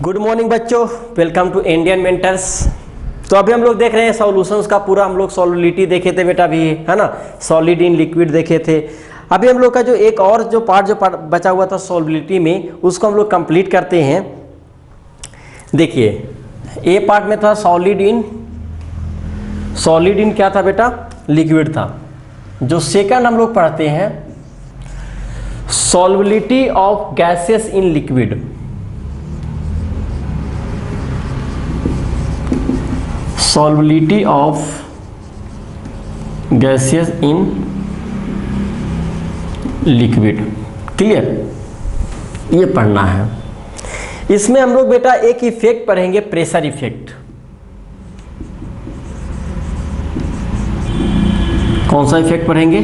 Good morning बच्चों, welcome to Indian mentors. तो अभी हम लोग देख रहे हैं सॉल्यूशंस का पूरा हम लोग सॉलिडिटी देखे थे बेटा, अभी है ना, सॉलिड इन लिक्विड देखे थे। अभी हम लोग का जो एक और जो पार्ट बचा हुआ था सॉलिडिटी में, उसको हम लोग कंप्लीट करते हैं। देखिए ए पार्ट में था सॉलिड इन क्या था बेटा, लिक्विड था। जो सेकंड हम लोग पढ़ते हैं solubility of gases in liquid. Solubility of gases in liquid, clear, ये पढ़ना है। इसमें हम लोग बेटा एक इफेक्ट पढ़ेंगे, प्रेशर इफेक्ट। कौन सा इफेक्ट पढ़ेंगे?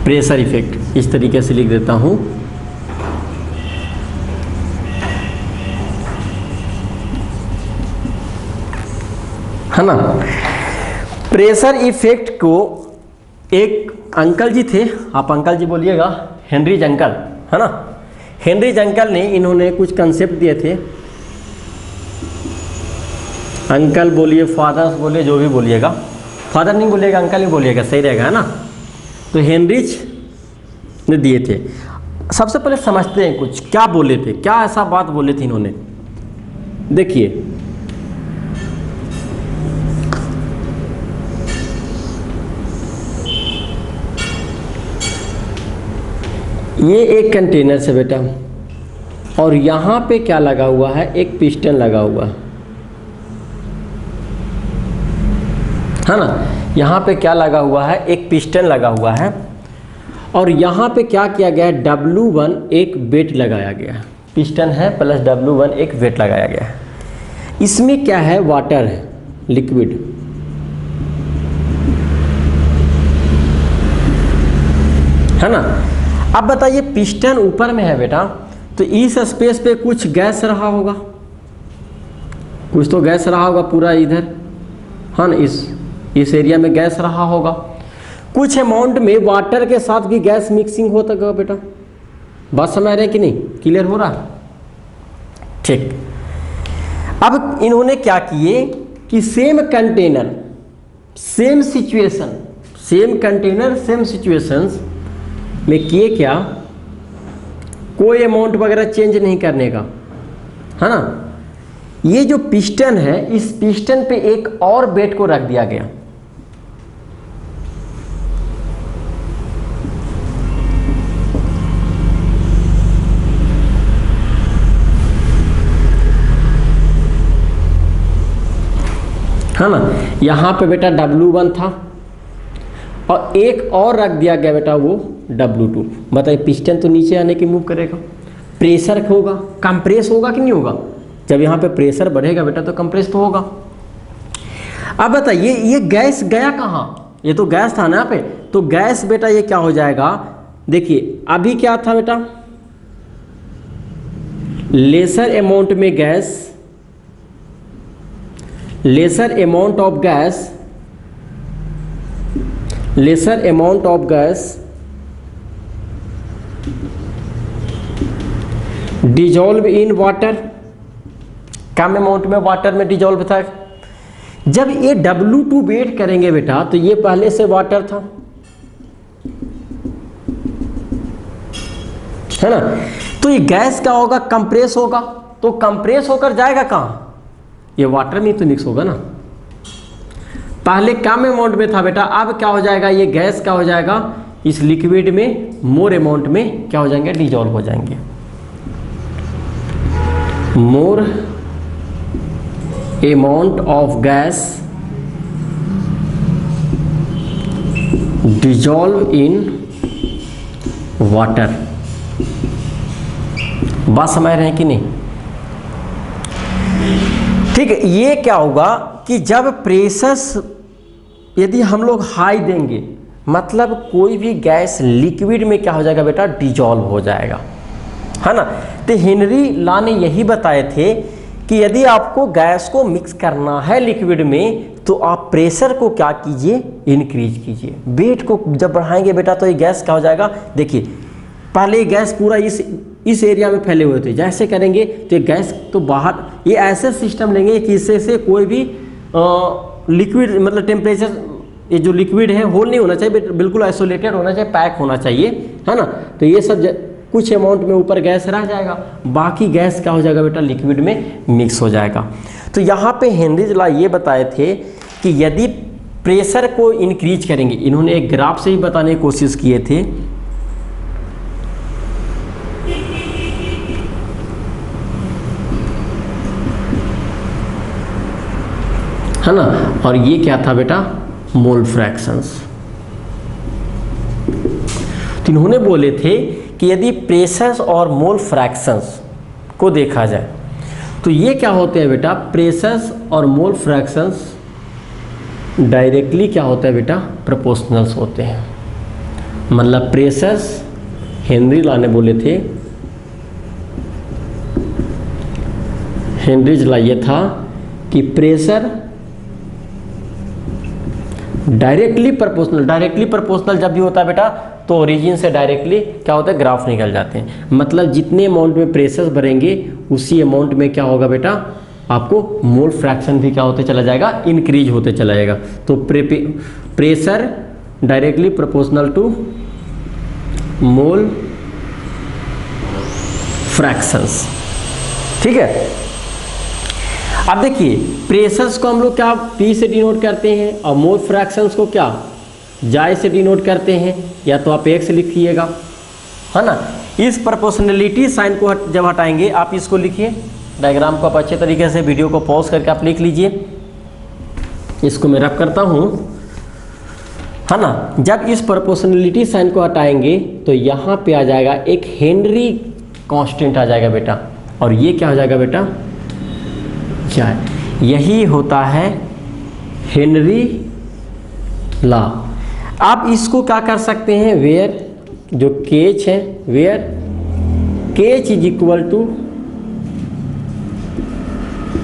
Pressure effect. इस तरीके से लिख देता हूं, है ना। प्रेशर इफेक्ट को एक अंकल जी थे, आप अंकल जी बोलिएगा, हेनरी अंकल, है ना। हेनरी अंकल ने इन्होंने कुछ कंसेप्ट दिए थे। अंकल बोलिए, फादर बोलिए, जो भी बोलिएगा, फादर नहीं बोलिएगा, अंकल ही बोलिएगा, सही रहेगा, है ना। तो हेनरिच ने दिए थे। सबसे पहले समझते हैं कुछ क्या बोले थे, क्या ऐसा बात बोले थे इन्होंने। देखिए ये एक कंटेनर से बेटा, और यहाँ पे क्या लगा हुआ है, एक पिस्टन लगा हुआ है ना। यहाँ पे क्या लगा हुआ है, एक पिस्टन लगा हुआ है, और यहाँ पे क्या किया गया है, W1 एक वेट लगाया गया है। पिस्टन है प्लस W1 एक वेट लगाया गया है। इसमें क्या है, वाटर है, लिक्विड, है ना। अब बताइए पिस्टन ऊपर में है बेटा, तो इस स्पेस पे कुछ गैस रहा होगा, कुछ तो गैस रहा होगा पूरा इधर, हाँ ना, इस एरिया में गैस रहा होगा। कुछ अमाउंट में वाटर के साथ भी गैस मिक्सिंग होता होगा बेटा। बात समझ रहे हैं कि नहीं, क्लियर हो रहा है? ठीक। अब इन्होंने क्या किए कि same container same situation, same container same situations में किए क्या, कोई अमाउंट वगैरह चेंज नहीं करने का, है ना। ये जो पिस्टन है, इस पिस्टन पे एक और बेड को रख दिया गया, है ना। यहां पे बेटा W1 था और एक और रख दिया गया बेटा, वो W2। बताइए पिस्टन तो नीचे आने की मूव करेगा, प्रेशर होगा, कंप्रेस होगा कि नहीं होगा। जब यहाँ पे प्रेशर बढ़ेगा बेटा तो कंप्रेस तो होगा। अब बताइए ये गैस गया कहाँ, ये तो गैस था ना यहाँ पे, तो गैस बेटा ये क्या हो जाएगा, देखिए अभी क्या था बेटा, लेसर अमाउंट में gas, lesser amount of gas, lesser amount of gas dissolve in water, come amount में वाटर में डिजॉल्व था। जब ये W2 वेट करेंगे बेटा, तो ये पहले से वाटर था, है ना। तो ये गैस क्या होगा, कंप्रेस होगा, तो कंप्रेस होकर जाएगा कहाँ, ये वाटर में तो मिक्स होगा ना। पहले कम अमाउंट में था बेटा, अब क्या हो जाएगा, ये गैस क्या हो जाएगा, इस लिक्विड में मोर अमाउंट में क्या हो जाएंगे, डिजॉल्व हो जाएंगे। More amount of gas dissolve in water. बात समझ रहे हैं कि नहीं? ठीक है। ये क्या होगा कि जब प्रेशर यदि हम लोग हाई देंगे, मतलब कोई भी गैस लिक्विड में क्या हो जाएगा बेटा, डिजॉल्व हो जाएगा, है ना। तो हेनरी लॉ ने यही बताए थे कि यदि आपको गैस को मिक्स करना है लिक्विड में, तो आप प्रेशर को क्या कीजिए, इंक्रीज कीजिए। वेट को जब बढ़ाएंगे बेटा तो ये गैस क्या हो जाएगा, देखिए पहले गैस पूरा इस इस एरिया में फैले हुए थे, जैसे करेंगे तो ये गैस तो बाहर, ये ऐसे सिस्टम लेंगे कि इससे से कोई भी लिक्विड मतलब टेम्परेचर, ये जो लिक्विड है होल नहीं होना चाहिए, बिल्कुल आइसोलेटेड होना चाहिए, पैक होना चाहिए, है ना। तो ये सब कुछ अमाउंट में ऊपर गैस रह जाएगा, बाकी गैस क्या हो जाएगा बेटा, लिक्विड में मिक्स हो जाएगा। तो यहाँ पे हेनरीज लॉ ये बताए थे कि यदि प्रेशर को इंक्रीज करेंगे, इन्होंने एक ग्राफ से ही बताने की कोशिश किए थे, है ना, और ये क्या था बेटा, मोल फ्रैक्शंस। तो इन्होंने बोले थे कि यदि प्रेशर्स और मोल फ्रैक्शंस को देखा जाए तो ये क्या होते हैं बेटा, प्रेशर्स और मोल फ्रैक्शंस डायरेक्टली क्या होता है बेटा, प्रोपोर्शनल्स होते हैं। मतलब प्रेशर्स, हेनरी लॉ ने बोले थे, हेनरीज लॉ ये था कि प्रेशर डायरेक्टली प्रोपोर्शनल जब भी होता है बेटा तो ओरिजिन से डायरेक्टली क्या होता है, ग्राफ निकल जाते हैं। मतलब जितने अमाउंट में प्रेशर बढ़ेंगे उसी अमाउंट में क्या होगा बेटा, आपको मोल फ्रैक्शन भी क्या होते चला जाएगा, इंक्रीज होते चला जाएगा। तो pressure directly proportional to mole fractions, ठीक है। अब देखिए प्रेशर्स को हम लोग क्या P से डिनोट करते हैं और मोल फ्रैक्शंस को क्या जाय से डिनोट करते हैं, या तो आप X लिखिएगा, है ना। इस प्रोपोर्शनलिटी साइन को जब हटाएंगे, आप इसको लिखिए, डायग्राम को आप अच्छे तरीके से वीडियो को पॉज करके आप लिख लीजिए। इसको मैं रब करता हूँ, है ना। जब इस प्रोपोर्शनलिटी साइन को हटाएंगे तो यहाँ पे आ जाएगा एक हेनरी कांस्टेंट आ जाएगा बेटा, और ये क्या हो जाएगा बेटा, क्या है, यही होता है हेनरी लॉ। आप इसको क्या कर सकते हैं, वेयर जो केच है, where KH is equal to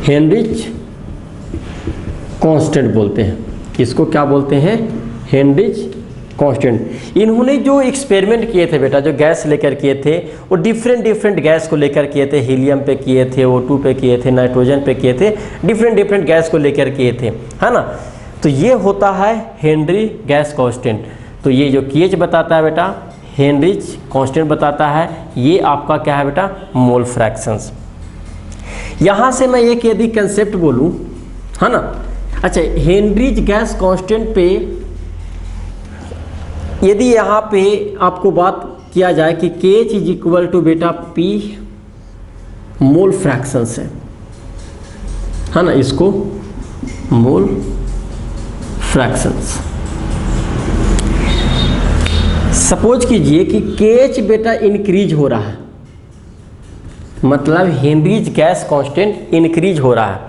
Henry constant बोलते हैं। इसको क्या बोलते हैं, हेनरिच कांस्टेंट। इन्होंने जो एक्सपेरिमेंट किए थे बेटा, जो गैस लेकर किए थे, वो डिफरेंट गैस को लेकर किए थे, हीलियम पे किए थे, O2 पे किए थे, नाइट्रोजन पे किए थे, डिफरेंट गैस को लेकर किए थे, है ना। तो ये होता है हेनरी गैस कांस्टेंट। तो ये जो केच बताता है बेटा, हेनरिच कांस्टेंट बताता है, ये आपका क्या है बेटा, मोल फ्रैक्शंस। यहाँ से मैं एक यदि कंसेप्ट बोलूँ, है ना। अच्छा, हेनरिच गैस कांस्टेंट पे यदि यहाँ पे आपको बात किया जाए कि केच इज इक्वल टू बेटा P मोल फ्रैक्शंस है ना, इसको मोल फ्रैक्शंस। सपोज कीजिए कि केच बेटा इंक्रीज हो रहा है, मतलब हेनरीज गैस कांस्टेंट इंक्रीज हो रहा है,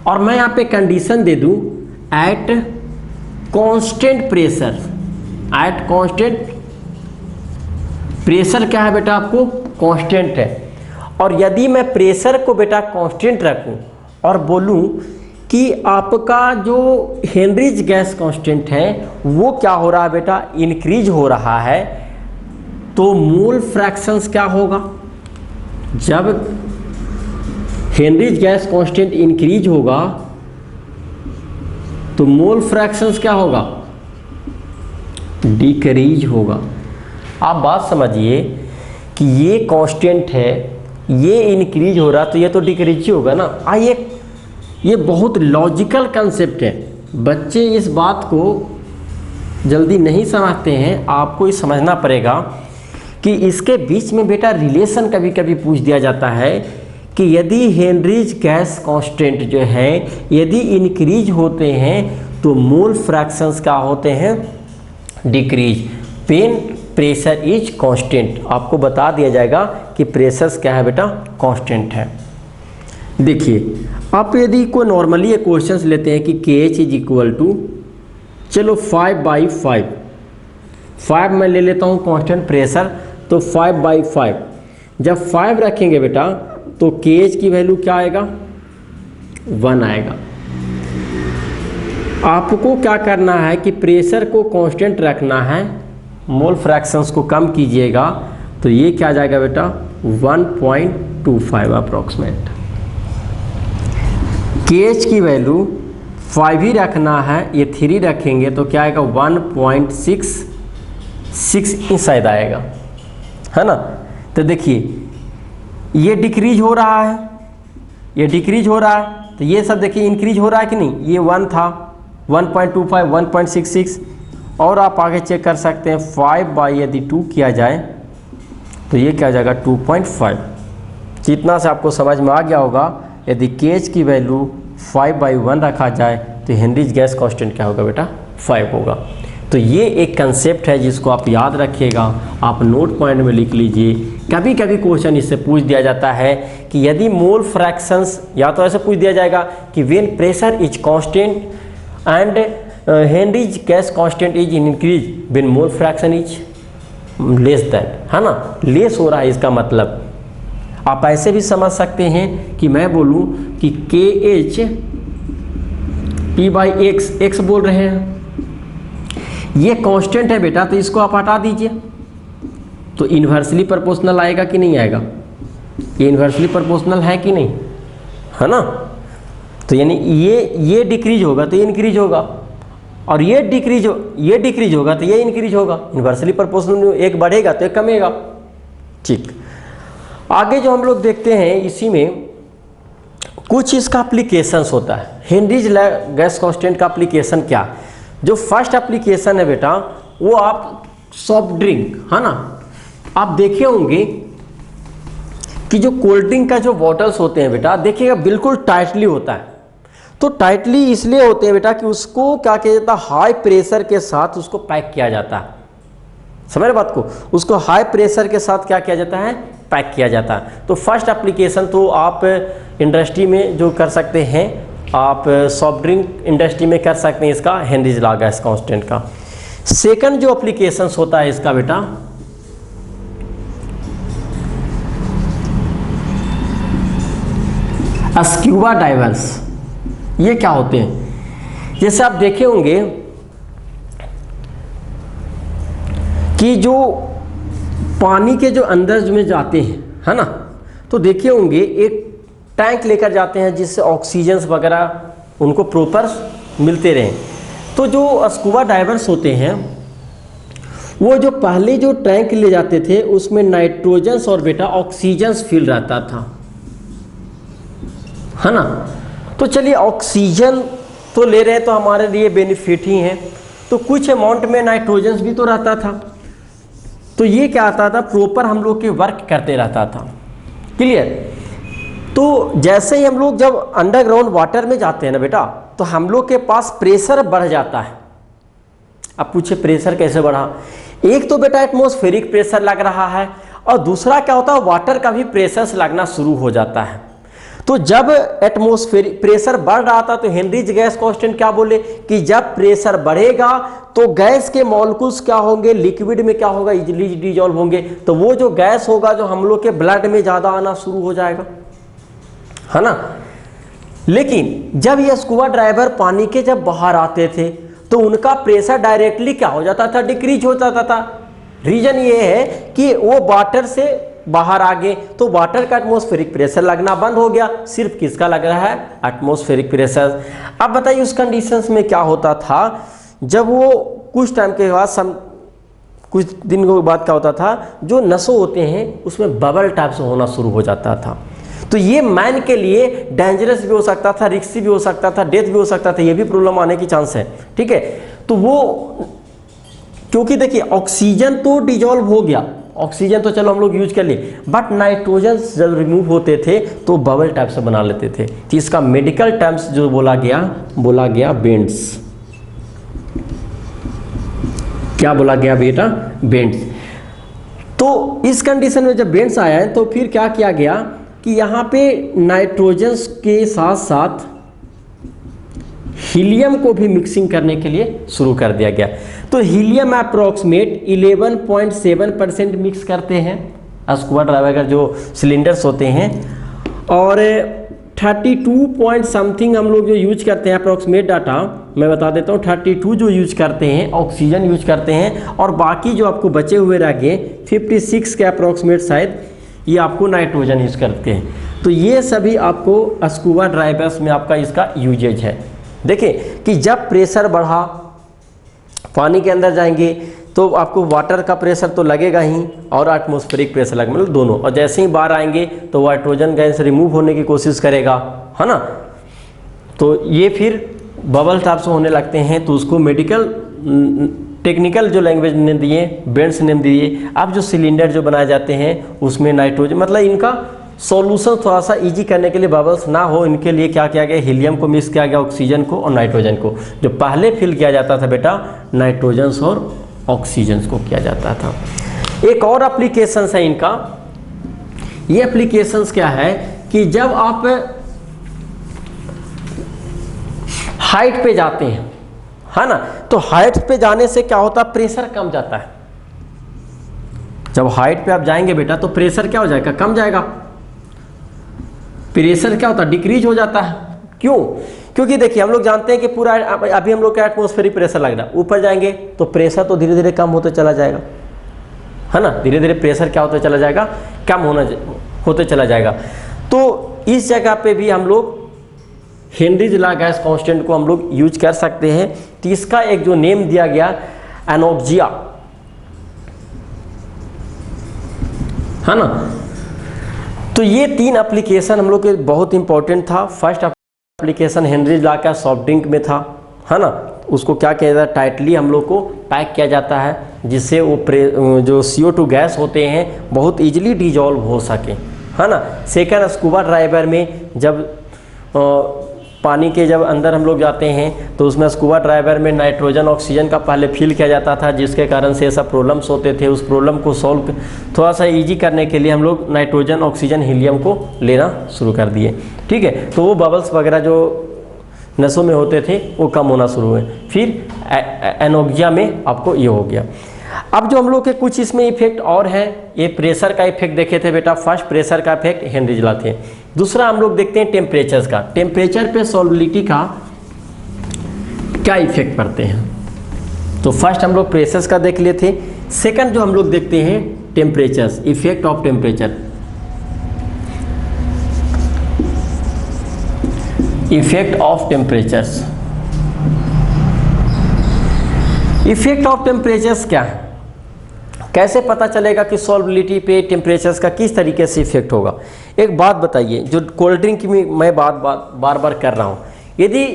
और मैं यहाँ पे कंडीशन दे दूँ at constant pressure, at constant pressure क्या है बेटा, आपको कांस्टेंट है। और यदि मैं प्रेशर को बेटा कांस्टेंट रखूं और बोलूं कि आपका जो हेनरीज गैस कांस्टेंट है वो क्या हो रहा है बेटा, इंक्रीज हो रहा है, तो मोल फ्रैक्शंस क्या होगा, जब हेनरीज गैस कांस्टेंट इंक्रीज होगा तो मोल फ्रैक्शंस क्या होगा, डिक्रीज होगा। आप बात समझिए कि ये कांस्टेंट है, ये इंक्रीज हो रहा, तो ये तो डिक्रीज ही होगा ना। ये बहुत लॉजिकल कंसेप्ट है, बच्चे इस बात को जल्दी नहीं समझते हैं। आपको ये समझना पड़ेगा कि इसके बीच में बेटा रिलेशन कभी कभी पूछ दिया जाता है कि यदि हेनरीज गैस कांस्टेंट जो है यदि इंक्रीज होते हैं तो मोल फ्रैक्शंस क्या होते हैं, डिक्रीज। पेन प्रेशर इज कांस्टेंट, आपको बता दिया जाएगा कि प्रेशर्स क्या है बेटा, कांस्टेंट है। देखिए आप यदि कोई नॉर्मली एक क्वेश्चंस लेते हैं कि KH इज इक्वल टू, चलो 5/5, 5 मैं ले लेता हूँ कांस्टेंट प्रेशर, तो 5/5 जब 5 रखेंगे बेटा तो KH की वैल्यू क्या आएगा, 1 आएगा। आपको क्या करना है कि प्रेशर को कांस्टेंट रखना है, मोल फ्रैक्शंस को कम कीजिएगा, तो ये क्या आ जाएगा बेटा 1.25 अप्रॉक्सीमेट। KH की वैल्यू 5 ही रखना है, ये 3 रखेंगे तो क्या आएगा 1.66 इंच शायद आएगा, है ना। तो देखिए ये डिक्रीज हो रहा है, ये डिक्रीज हो रहा है, तो ये सब देखिए इंक्रीज हो रहा है कि नहीं। ये 1 था, 1.25, 1.66 और आप आगे चेक कर सकते हैं 5 यदि 2 किया जाए तो ये क्या आ जाएगा 2.5। जितना से आपको समझ में आ गया होगा, यदि KH की वैल्यू 5/1 रखा जाए तो हेनरीज गैस कांस्टेंट क्या होगा बेटा 5 होगा। तो ये एक कंसेप्ट है जिसको आप याद रखिएगा, आप नोट पॉइंट में लिख लीजिए। कभी कभी क्वेश्चन इससे पूछ दिया जाता है कि यदि मोल फ्रैक्शंस, या तो ऐसे पूछ दिया जाएगा कि when pressure is constant and Henrys gas constant is increase when mole fraction is less than, है ना, लेस हो रहा है इसका मतलब। आप ऐसे भी समझ सकते हैं कि मैं बोलूं कि KH P/X, X बोल रहे हैं, ये कांस्टेंट है बेटा, तो इसको आप हटा दीजिए तो इन्वर्सली प्रोपोर्शनल आएगा कि नहीं आएगा। ये इन्वर्सली प्रोपोर्शनल है कि नहीं, है ना। तो यानी ये डिक्रीज होगा तो ये इंक्रीज होगा, और ये डिक्रीज होगा तो ये इंक्रीज होगा। इन्वर्सली प्रोपोर्शनल, एक बढ़ेगा तो एक कमेगा। ठीक, आगे जो हम लोग देखते हैं इसी में कुछ इसका एप्लीकेशंस होता है। हेनरीज गैस कांस्टेंट का एप्लीकेशन क्या, जो फर्स्ट एप्लीकेशन है बेटा वो आप सॉफ्ट ड्रिंक, है ना, आप देखे होंगे कि जो कोल्ड ड्रिंक का जो बॉटल्स होते हैं बेटा, देखिएगा बिल्कुल टाइटली होता है। तो टाइटली इसलिए होते हैं बेटा कि उसको क्या किया जाता है, हाई प्रेशर के साथ उसको पैक किया जाता है। समझ रहे बात को, उसको हाई प्रेशर के साथ क्या किया जाता है, पैक किया जाता है। तो फर्स्ट एप्लीकेशन तो आप इंडस्ट्री में जो कर सकते हैं, आप सॉफ्ट ड्रिंक इंडस्ट्री में कर सकते हैं इसका हेनरीज गैस कांस्टेंट का। सेकंड जो एप्लीकेशंस होता है इसका बेटा, स्क्यूबा डाइवर्स। ये क्या होते हैं, जैसे आप देखे होंगे कि जो पानी के जो अंदर में जाते हैं, है ना, तो देखे होंगे एक टैंक लेकर जाते हैं जिससे ऑक्सीजन वगैरह उनको प्रॉपर मिलते रहें। तो जो स्कूबा डाइवर्स होते हैं वो जो पहले जो टैंक ले जाते थे उसमें नाइट्रोजन और बेटा ऑक्सीजन फिल रहता था, है ना। तो चलिए ऑक्सीजन तो ले रहे हैं तो हमारे लिए बेनिफिट ही है, तो कुछ अमाउंट में नाइट्रोजन भी तो रहता था। तो ये क्या आता था, प्रॉपर हम लोग के वर्क करते रहता था। क्लियर। तो जैसे ही हम लोग जब अंडरग्राउंड वाटर में जाते हैं ना बेटा, तो हम लोग के पास प्रेशर बढ़ जाता है। अब पूछे प्रेशर कैसे बढ़ा, एक तो बेटा एटमॉस्फेरिक प्रेशर लग रहा है, और दूसरा क्या होता है, वाटर का भी प्रेशर लगना शुरू हो जाता है। तो जब एटमॉस्फेरिक प्रेशर बढ़ रहा था तो हेनरीज गैस कांस्टेंट क्या बोले कि जब प्रेशर बढ़ेगा तो गैस के मॉलिक्यूल्स क्या होंगे, लिक्विड में क्या होगा, इजीली डिजॉल्व होंगे। तो वो जो गैस होगा जो हम लोग के ब्लड में ज़्यादा आना शुरू हो जाएगा, है ना। लेकिन जब ये स्कूबा ड्राइवर पानी के जब बाहर आते थे तो उनका प्रेशर डायरेक्टली क्या हो जाता था, डिक्रीज हो जाता था। रीजन ये है कि वो वाटर से बाहर आ गए तो वाटर का एटमॉस्फेरिक प्रेशर लगना बंद हो गया, सिर्फ किसका लग रहा है, एटमॉस्फेरिक प्रेशर। अब बताइए उस कंडीशंस में क्या होता था, जब वो कुछ टाइम के बाद कुछ दिन के बाद क्या होता था, जो नसों होते हैं उसमें बबल टाइप से होना शुरू हो जाता था। तो ये मैन के लिए डेंजरस भी हो सकता था, रिस्की भी हो सकता था, डेथ भी हो सकता था, ये भी प्रॉब्लम आने की चांस है। ठीक है, तो वो क्योंकि देखिए ऑक्सीजन तो डिजॉल्व हो गया, ऑक्सीजन तो चलो हम लोग यूज कर लिए, बट नाइट्रोजन जब रिमूव होते थे तो बबल टाइप से बना लेते थे। तो इसका मेडिकल टर्म्स जो बोला गया बेंड्स। क्या बोला गया बेटा, बेंड्स। तो इस कंडीशन में जब बेंड्स आया है तो फिर क्या किया गया कि यहाँ पे नाइट्रोजन के साथ साथ हीलियम को भी मिक्सिंग करने के लिए शुरू कर दिया गया। तो हीलियम अप्रॉक्सीमेट 11.7% मिक्स करते हैं स्कूबा ड्राइवर का जो सिलेंडर्स होते हैं, और 32 पॉइंट समथिंग हम लोग जो यूज करते हैं अप्रॉक्सीमेट डाटा मैं बता देता हूँ, 32 जो यूज करते हैं ऑक्सीजन यूज करते हैं, और बाकी जो आपको बचे हुए रह गए 56 के अप्रॉक्सीमेट शायद ये आपको नाइट्रोजन यूज करते हैं। तो ये सभी आपको स्कूबा ड्राइवर्स में आपका इसका यूजेज है। देखिए कि जब प्रेशर बढ़ा, पानी के अंदर जाएंगे तो आपको वाटर का प्रेशर तो लगेगा ही और एटमॉस्फेरिक प्रेशर लगेगा, मतलब दोनों, और जैसे ही बाहर आएंगे तो नाइट्रोजन गैस रिमूव होने की कोशिश करेगा, है ना। तो ये फिर बबल टाइप से होने लगते हैं, तो उसको मेडिकल टेक्निकल जो लैंग्वेज ने दिए, बेंड्स नेम दिए। अब जो सिलेंडर जो बनाए जाते हैं उसमें नाइट्रोजन, मतलब इनका सॉल्यूशन थोड़ा सा इजी करने के लिए, बबल्स ना हो इनके लिए क्या किया गया, हीलियम को मिक्स किया गया, ऑक्सीजन को और नाइट्रोजन को। जो पहले फिल किया जाता था बेटा नाइट्रोजन और ऑक्सीजन को किया जाता था। एक और एप्लीकेशंस है इनका। ये एप्लीकेशंस क्या है कि जब आप हाइट पे जाते हैं, है ना, तो हाइट पे जाने से क्या होता है, प्रेशर कम जाता है। जब हाइट पे आप जाएंगे बेटा तो प्रेशर क्या हो जाएगा, कम जाएगा। प्रेशर क्या होता है, डिक्रीज हो जाता है। क्यों? क्योंकि देखिए हम लोग जानते हैं कि पूरा अभी हम लोग का एटमॉस्फेरिक प्रेशर लग रहा है, ऊपर जाएंगे तो प्रेशर तो धीरे धीरे कम होते चला जाएगा, है ना। धीरे धीरे प्रेशर क्या होते चला जाएगा, कम होते चला जाएगा। तो इस जगह पे भी हम लोग हेनरीज लॉ गैस कांस्टेंट को हम लोग यूज कर सकते हैं। तो इसका एक जो नेम दिया गया एनोक्सिया, है ना। तो ये 3 एप्लीकेशन हम लोग के बहुत इंपॉर्टेंट था। फर्स्ट एप्लीकेशन हेनरीज लॉ का सॉफ्ट ड्रिंक में था, है ना। उसको क्या किया जाता है, टाइटली हम लोग को पैक किया जाता है जिससे वो जो CO2 गैस होते हैं बहुत इजीली डिजॉल्व हो सके, है ना। सेकंड स्कूबा ड्राइवर में जब पानी के जब अंदर हम लोग जाते हैं तो उसमें स्कूबा ड्राइवर में नाइट्रोजन ऑक्सीजन का पहले फिल किया जाता था, जिसके कारण से ऐसा प्रॉब्लम्स होते थे। उस प्रॉब्लम को सॉल्व थोड़ा सा इजी करने के लिए हम लोग नाइट्रोजन ऑक्सीजन हीलियम को लेना शुरू कर दिए, ठीक है। तो वो बबल्स वगैरह जो नसों में होते थे वो कम होना शुरू हुए। फिर एनोक्सिया में आपको ये हो गया। अब जो हम लोग के कुछ इसमें इफेक्ट और हैं, ये प्रेशर का इफेक्ट देखे थे बेटा। फर्स्ट प्रेशर का इफेक्ट हेनरीज लॉ थे। दूसरा हम लोग देखते हैं टेम्परेचर का। टेम्परेचर पे सॉल्युबिलिटी का क्या इफेक्ट पड़ते हैं। तो फर्स्ट हम लोग प्रेशर्स का देख लिए थे। सेकंड जो हम लोग देखते हैं temperatures, effect of temperature. Effect of temperatures, effect of temperatures क्या है, कैसे पता चलेगा कि सॉल्युबिलिटी पे टेम्परेचर्स का किस तरीके से इफेक्ट होगा। एक बात बताइए, जो कोल्ड ड्रिंक की मैं बार बार कर रहा हूँ, यदि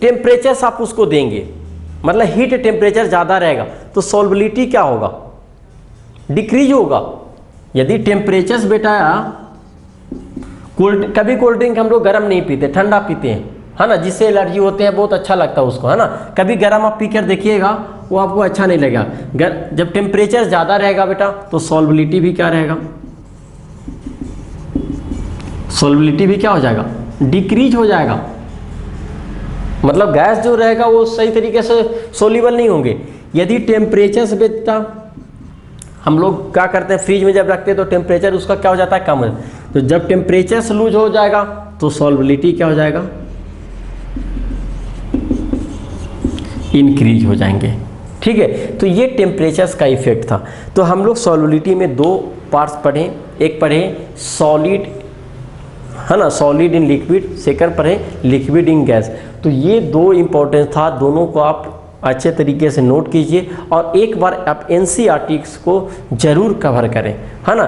टेम्परेचर्स आप उसको देंगे, मतलब हीट टेम्परेचर ज़्यादा रहेगा तो सॉल्युबिलिटी क्या होगा, डिक्रीज होगा। यदि टेम्परेचर्स बेटा कभी कोल्ड ड्रिंक हम लोग गर्म नहीं पीते, ठंडा पीते हैं, है ना, जिससे एलर्जी होते हैं, बहुत अच्छा लगता है उसको, है ना। कभी गर्म आप पी कर देखिएगा वो आपको अच्छा नहीं लगेगा। जब टेम्परेचर ज़्यादा रहेगा बेटा तो सॉल्युबिलिटी भी क्या रहेगा, सॉल्युबिलिटी भी क्या हो जाएगा, डिक्रीज हो जाएगा। मतलब गैस जो रहेगा वो सही तरीके से सोल्यूबल नहीं होंगे। यदि टेम्परेचर से बेटा हम लोग क्या करते हैं, फ्रिज में जब रखते हैं तो टेम्परेचर उसका क्या हो जाता है, कम हो जाता है। तो जब टेम्परेचर से लूज हो जाएगा तो सॉल्युबिलिटी क्या हो जाएगा, इंक्रीज हो जाएंगे, ठीक है। तो ये टेम्परेचर्स का इफेक्ट था। तो हम लोग सॉल्युबिलिटी में 2 पार्ट्स पढ़े, एक पढ़े सॉलिड, है ना, सॉलिड इन लिक्विड, सेकंड पढ़े लिक्विड इन गैस। तो ये 2 इंपॉर्टेंस था, दोनों को आप अच्छे तरीके से नोट कीजिए और एक बार आप NCERT को जरूर कवर करें, है ना।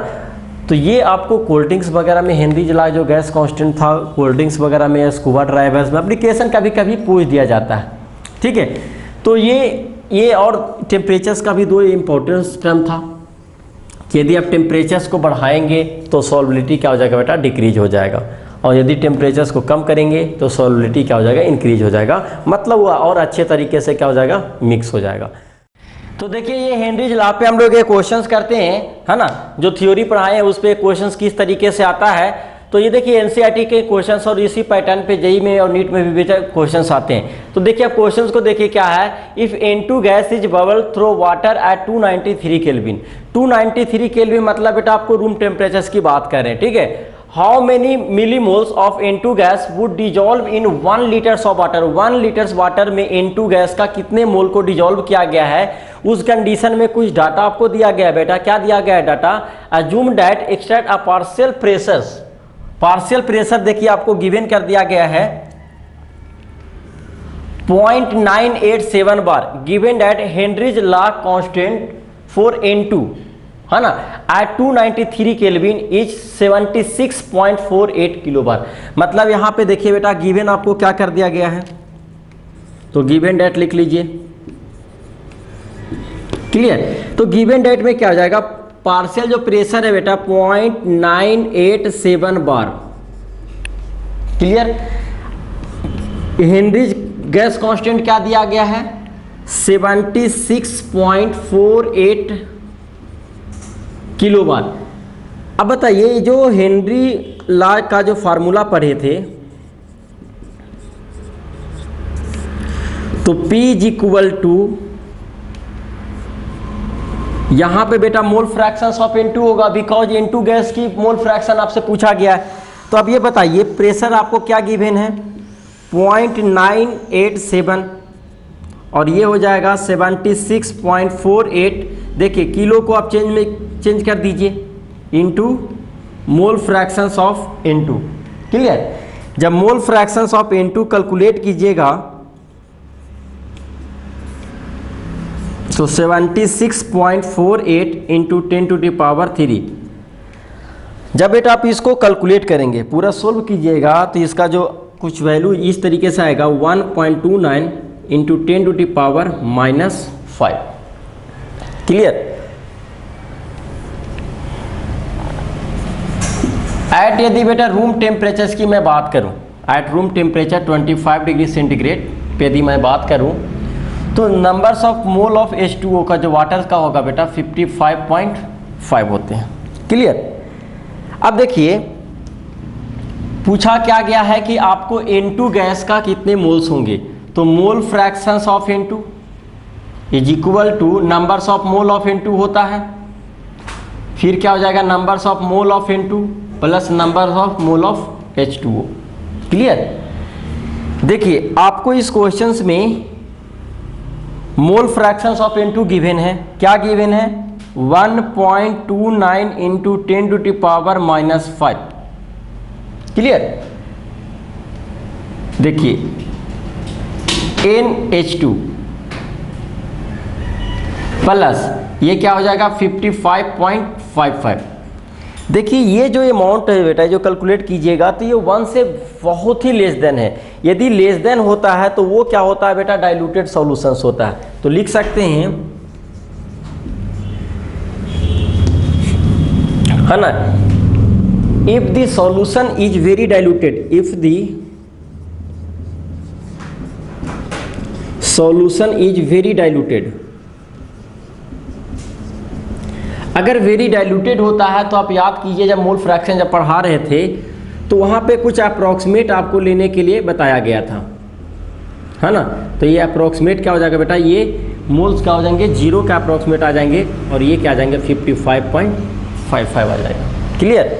तो ये आपको कोल्ड ड्रिंक्स वगैरह में हेनरीज लॉ जो गैस कांस्टेंट था, कोल्ड ड्रिंक्स वगैरह में, स्कूबा ड्राइवर्स में एप्लीकेशन कभी कभी पूछ दिया जाता है, ठीक है। तो ये और टेम्परेचर्स का भी 2 इम्पोर्टेंस टर्म था कि यदि आप टेम्परेचर्स को बढ़ाएंगे तो सॉल्युबिलिटी क्या हो जाएगा बेटा, डिक्रीज हो जाएगा, और यदि टेम्परेचर्स को कम करेंगे तो सॉल्युबिलिटी क्या हो जाएगा, इंक्रीज हो जाएगा। मतलब वो और अच्छे तरीके से क्या हो जाएगा, मिक्स हो जाएगा। तो देखिए ये हेनरीज लॉ पे हम लोग ये क्वेश्चंस करते हैं, है ना, जो थ्योरी पढ़ाए हैं उस पे क्वेश्चंस किस तरीके से आता है। तो ये देखिए NCERT के क्वेश्चंस और इसी पैटर्न पे JEE में और नीट में भी बेटा क्वेश्चंस आते हैं। तो देखिए आप क्वेश्चंस को देखिए क्या है, if N2 gas is bubble through water at 293 kelvin. 293 kelvin मतलब बेटा आपको रूम टेम्परेचर्स की बात कर रहे हैं, ठीक है। How many millimoles of N2 gas would dissolve in 1 litres of water. 1 litres water में N2 गैस का कितने मोल को डिजॉल्व किया गया है, उस कंडीशन में कुछ डाटा आपको दिया गया है बेटा। क्या दिया गया है data? Assume that extract a partial pressure. Partial pressure देखिए आपको गिवन कर दिया गया है 0.987 bar, given that Henry's law constant for N2 है ना at 293 kelvin is 76.48 kilo bar. मतलब यहां पे देखिए बेटा गिवन आपको क्या कर दिया गया है, तो गिवन डेट लिख लीजिए। क्लियर? तो गिवन डेट में क्या हो जाएगा, पार्शियल जो प्रेशर है बेटा 0.987 बार। क्लियर? हेनरीज गैस कांस्टेंट क्या दिया गया है 76.48 किलो बार। अब बताइए जो हेनरी लॉ का जो फार्मूला पढ़े थे, तो P इज इक्वल टू यहां पे बेटा मोल फ्रैक्शन ऑफ N2 होगा, बिकॉज N2 गैस की मोल फ्रैक्शन आपसे पूछा गया है। तो अब ये बताइए प्रेशर आपको क्या गिवन है 0.987 और ये हो जाएगा 76.48। देखिए किलो को आप चेंज कर दीजिए into mole fractions of N2। Clear? जब मोल फ्रैक्शंस ऑफ N2 कैलकुलेट कीजिएगा तो 76.48 इंटू 10⁻³ जब बेटा आप इसको कैलकुलेट करेंगे पूरा सोल्व कीजिएगा तो इसका जो कुछ वैल्यू इस तरीके से आएगा 1.29 इंटू 10⁻⁻5। क्लियर? एट यदि बेटा रूम टेम्परेचर की मैं बात करूं, at room temperature 25 degree centigrade पे यदि मैं बात करूं तो numbers of mole of H2O का जो वाटर का होगा बेटा 55.5 होते हैं। क्लियर? अब देखिए पूछा क्या गया है कि आपको N2 गैस का कितने मोल्स होंगे, तो mole fractions of N2 is equal to numbers of mole of N2 होता है, फिर क्या हो जाएगा numbers of mole of N2 plus numbers of mole of H2O। Clear? देखिए आपको इस क्वेश्चंस में मोल फ्रैक्शंस ऑफ N2 गिवन है, क्या गिवन है 1.29 इंटू 10⁻⁻5। क्लियर? देखिए NH2 प्लस ये क्या हो जाएगा 55.55। देखिए ये जो अमाउंट है बेटा जो कैलकुलेट कीजिएगा तो ये 1 से बहुत ही लेस देन है। यदि लेस देन होता है तो वो क्या होता है बेटा डाइल्यूटेड सॉल्यूशंस होता है। तो लिख सकते हैं है ना, if the solution is very diluted, if the solution is very diluted, अगर वेरी डाइल्यूटेड होता है तो आप याद कीजिए जब मोल फ्रैक्शन जब पढ़ा रहे थे तो वहाँ पे कुछ अप्रॉक्सीमेट आपको लेने के लिए बताया गया था, है ना। तो ये अप्रॉक्सीमेट क्या हो जाएगा बेटा, ये मोल्स क्या हो जाएंगे 0 का अप्रॉक्सीमेट आ जाएंगे और ये क्या आ जाएंगे 55.55 आ जाएगा। क्लियर?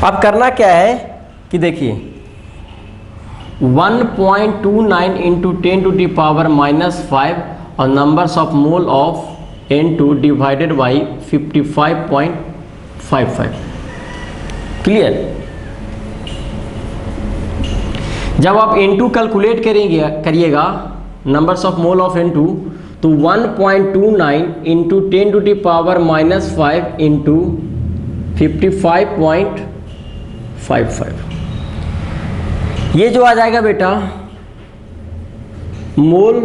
अब करना क्या है कि देखिए 1.29 इंटू 10⁻⁻5 और numbers of mole of N2 divided by 55.55। Clear? जब आप N2 कैलकुलेट करिएगा numbers of mole of N2 तो 1.29 इंटू 10⁻⁻5 इंटू 55.55 ये जो आ जाएगा बेटा मोल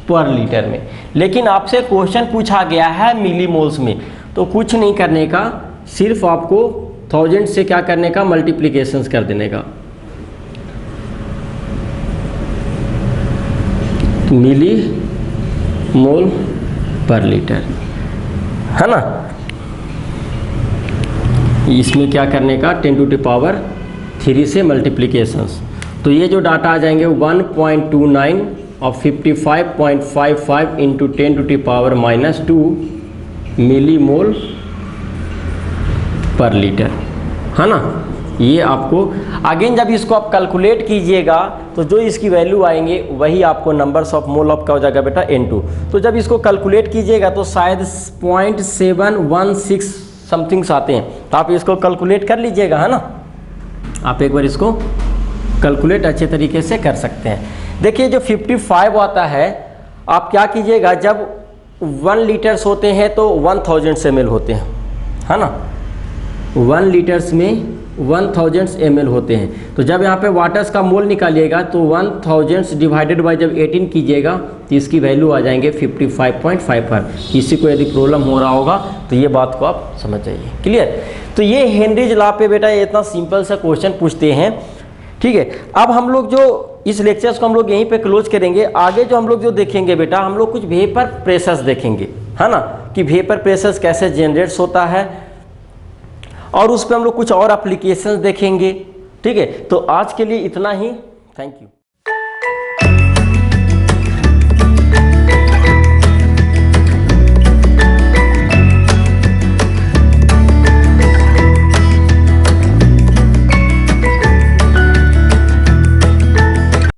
पर लीटर में। लेकिन आपसे क्वेश्चन पूछा गया है मिलीमोल्स में, तो कुछ नहीं करने का, सिर्फ आपको 1000 से क्या करने का मल्टीप्लिकेशंस कर देने का। मिली मोल पर लीटर है ना, इसमें क्या करने का 10⁻³ से मल्टीप्लिकेशंस। तो ये जो डाटा आ जाएंगे 1.29 और 55.55 इंटू 10⁻⁻² मिली मोल पर लीटर, है ना। ये आपको अगेन जब इसको आप कैलकुलेट कीजिएगा तो जो इसकी वैल्यू आएंगे वही आपको नंबर्स ऑफ मोल ऑफ का हो जाएगा बेटा N2। तो जब इसको कैलकुलेट कीजिएगा तो शायद 0.716 समथिंग्स आते हैं, तो आप इसको कैलकुलेट कर लीजिएगा, है ना। आप एक बार इसको कैलकुलेट अच्छे तरीके से कर सकते हैं। देखिए जो 55 आता है, आप क्या कीजिएगा, जब 1 लीटर्स होते हैं तो 1000 ml होते हैं, है ना। 1 लीटर्स में 1000 ml होते हैं। तो जब यहाँ पे वाटर्स का मोल निकालिएगा तो 1000 डिवाइडेड बाय जब 18 कीजिएगा तो इसकी वैल्यू आ जाएंगे 55.5 पर। किसी को यदि प्रॉब्लम हो रहा होगा तो ये बात को आप समझ जाइए, क्लियर। तो ये हेनरीज लॉ पे बेटा ये इतना सिंपल सा क्वेश्चन पूछते हैं, ठीक है। अब हम लोग जो इस लेक्चर्स को हम लोग यहीं पे क्लोज करेंगे। आगे जो हम लोग जो देखेंगे बेटा, हम लोग कुछ वेपर प्रेशर्स देखेंगे, है ना, कि वेपर प्रेशर्स कैसे जनरेट्स होता है, और उस पर हम लोग कुछ और एप्लीकेशंस देखेंगे, ठीक है। तो आज के लिए इतना ही, थैंक यू।